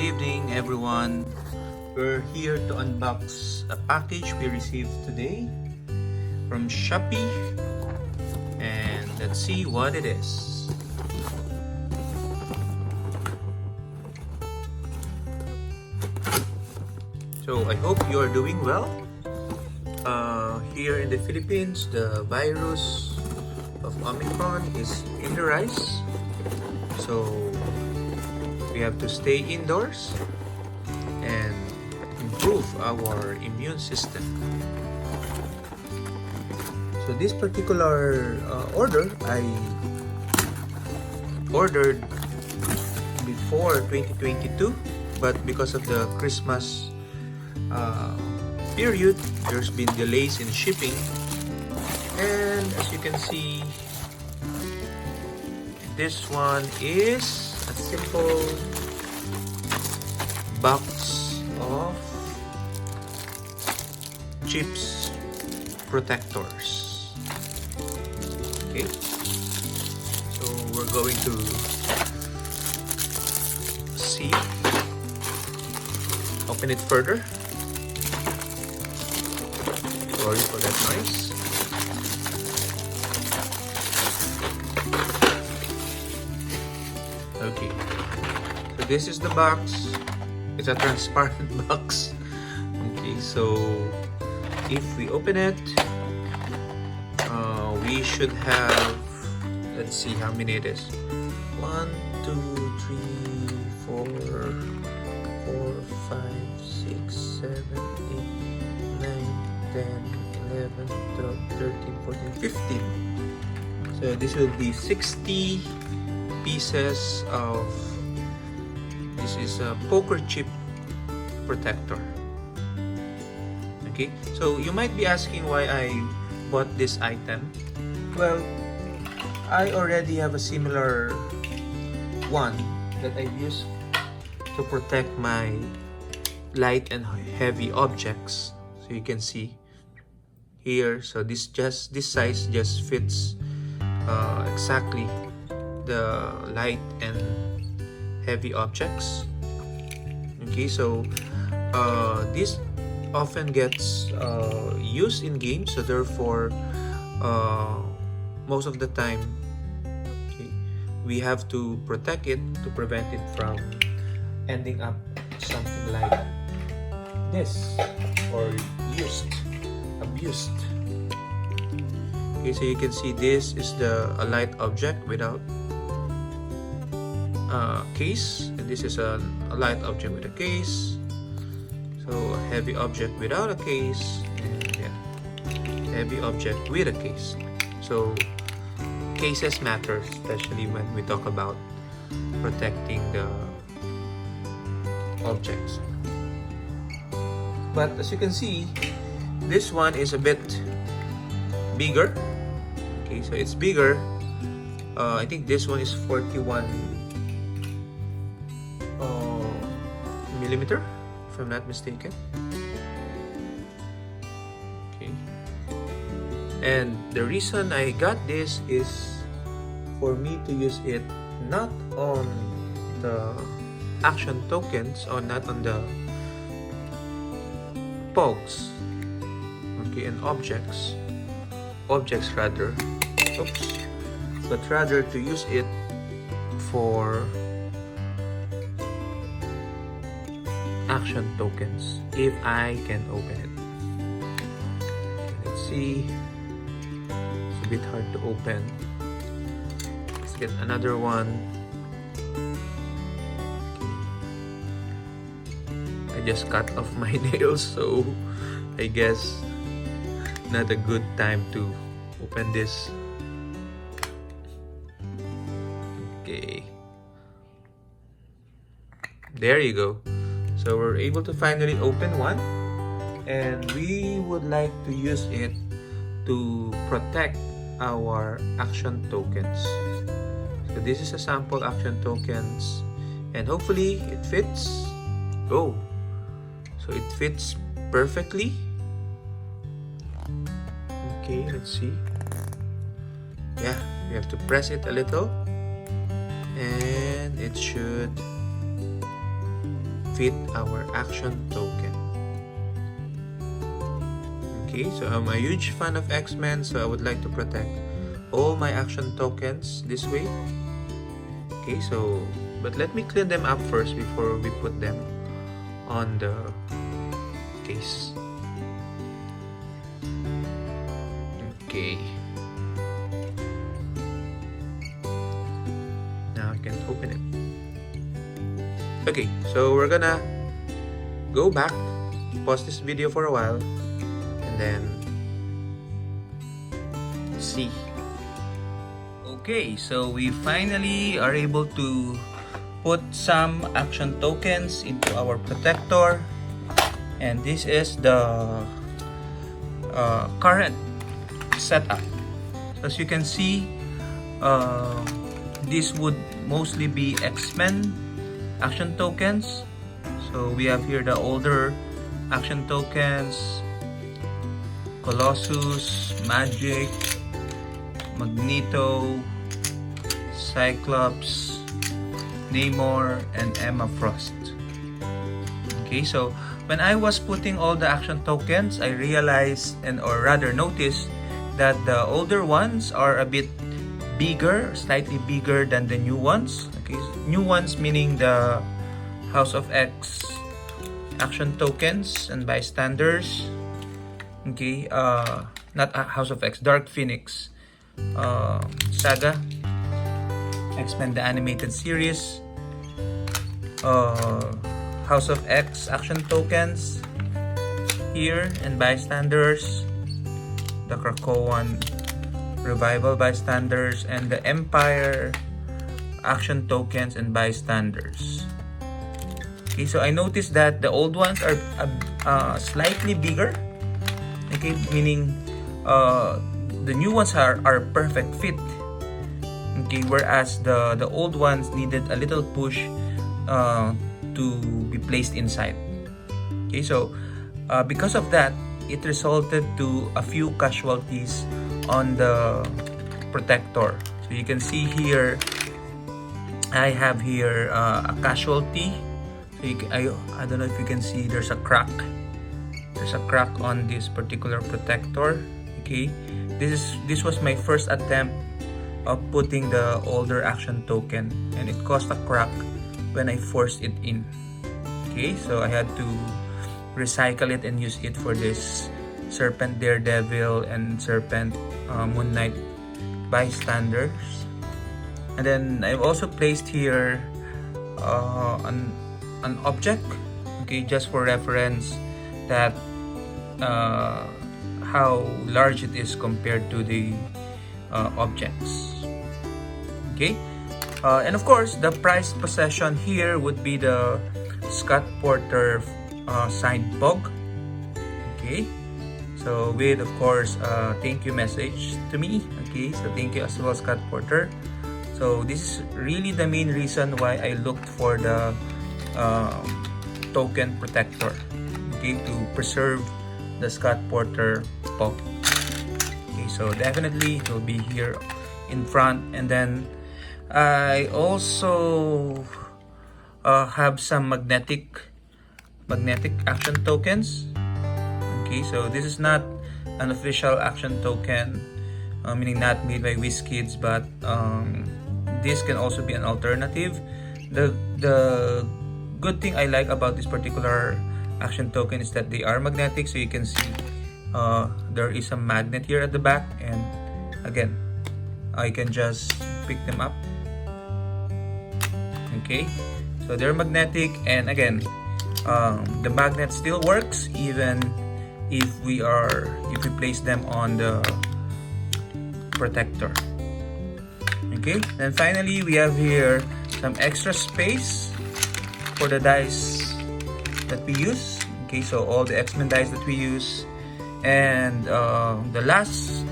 evening, everyone. We're here to unbox a package we received today from Shopee, and let's see what it is. So I hope you are doing well. Here in the Philippines, the virus of Omicron is in the rise, so we have to stay indoors and improve our immune system. So this particular order I ordered before 2022, but because of the Christmas period, there's been delays in shipping, and as you can see, this one is a simple box of chips protectors. Okay, so we're going to see, open it further. Sorry for that noise. Okay, so this is the box. It's a transparent box. Okay, so if we open it, we should have, let's see how many it is. 1, 2, 3, 4, 5, 6, 7, 8, 9, 10, 11, 12, 13, 14, 15. So this will be 60 pieces of, this is a poker chip protector. Okay, so you might be asking why I bought this item. Well, I already have a similar one that I use to protect my light and heavy objects. So you can see here, so this size just fits exactly the light and heavy objects. Okay, so this often gets used in games, so therefore most of the time, okay, we have to protect it to prevent it from ending up something like this or abused. Okay, so you can see this is a light object without case, and this is a light object with a case. So a heavy object without a case, and yeah, heavy object with a case. So cases matter, especially when we talk about protecting the objects. But as you can see, this one is a bit bigger. Okay, so it's bigger. I think this one is 41 millimeter, if I'm not mistaken. Okay, and the reason I got this is for me to use it not on the action tokens, or not on the pogs, okay, and objects rather, but rather to use it for action tokens if I can open it. Let's see, it's a bit hard to open. Let's get another one. I just cut off my nails, so I guess not a good time to open this. Okay, there you go. So we're able to finally open one, and we would like to use it to protect our action tokens. So this is a sample action tokens, and hopefully it fits. Oh, so it fits perfectly. Okay, let's see. Yeah, you have to press it a little, and it should fit our action token. Okay, so I'm a huge fan of X-Men, so I would like to protect all my action tokens this way. Okay, so but let me clean them up first before we put them on the case. Okay. Now I can open it. Okay, so we're gonna go back, pause this video for a while, and then see. Okay, so we finally are able to put some action tokens into our protector, and this is the current setup. As you can see, this would mostly be X-Men action tokens. So we have here the older action tokens: Colossus, Magic, Magneto, Cyclops, Namor, and Emma Frost. Okay, so when I was putting all the action tokens, I realized, or rather noticed, that the older ones are a bit bigger, slightly bigger than the new ones. Okay, new ones meaning the House of X action tokens and bystanders. Okay, not House of X, Dark Phoenix saga, X-Men the animated series, House of X action tokens here and bystanders, the Krakowan revival bystanders, and the Empire action tokens and bystanders. Okay, so I noticed that the old ones are slightly bigger. Okay, meaning the new ones are perfect fit. Okay, whereas the old ones needed a little push to be placed inside. Okay, so because of that, it resulted to a few casualties on the protector. So you can see here, I have here a casualty. So I don't know if you can see, there's a crack. There's a crack on this particular protector. Okay, this was my first attempt of putting the older action token, and it caused a crack when I forced it in. Okay, so I had to recycle it and use it for this Serpent Daredevil and Serpent Moon Knight bystanders. And then I've also placed here an object, okay, just for reference, that how large it is compared to the objects. Okay, and of course the prized possession here would be the Scott Porter signed Bog. Okay, so with, of course, thank you message to me. Okay, so thank you as well, Scott Porter. So this is really the main reason why I looked for the token protector, okay, to preserve the Scott Porter Bog. Okay, so definitely it will be here in front. And then I also have some magnetic action tokens. Okay, so this is not an official action token, meaning not made by WizKids, but this can also be an alternative. The good thing I like about this particular action token is that they are magnetic. So you can see there is a magnet here at the back, and again I can just pick them up. Okay, so they're magnetic, and again the magnet still works even if we place them on the protector. Okay, and finally we have here some extra space for the dice that we use. Okay, so all the X-Men dice that we use, and the last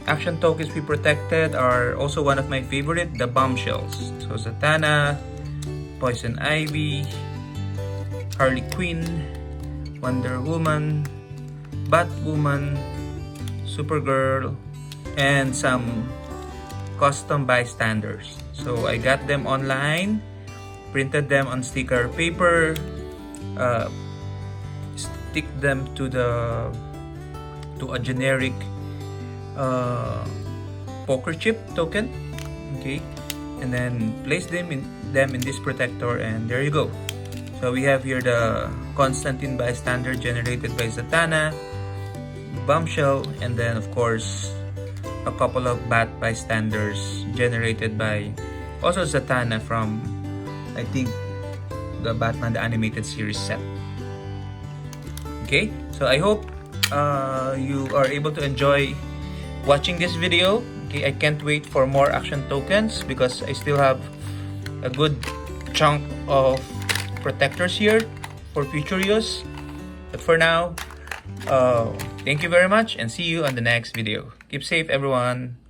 action tokens we protected are also one of my favorite, the bombshells. So Zatanna, Poison Ivy, Harley Quinn, Wonder Woman, Batwoman, Supergirl, and some custom bystanders. So I got them online, printed them on sticker paper, stick them to a generic poker chip token, okay, and then place them in this protector, and there you go. So we have here the Constantine bystander generated by Zatanna, Bombshell, and then of course a couple of Bat bystanders generated by also Zatanna from, I think, the Batman the Animated Series set. Okay, so I hope you are able to enjoy watching this video. Okay, I can't wait for more action tokens because I still have a good chunk of protectors here for future use. But for now, thank you very much and see you on the next video. Keep safe, everyone.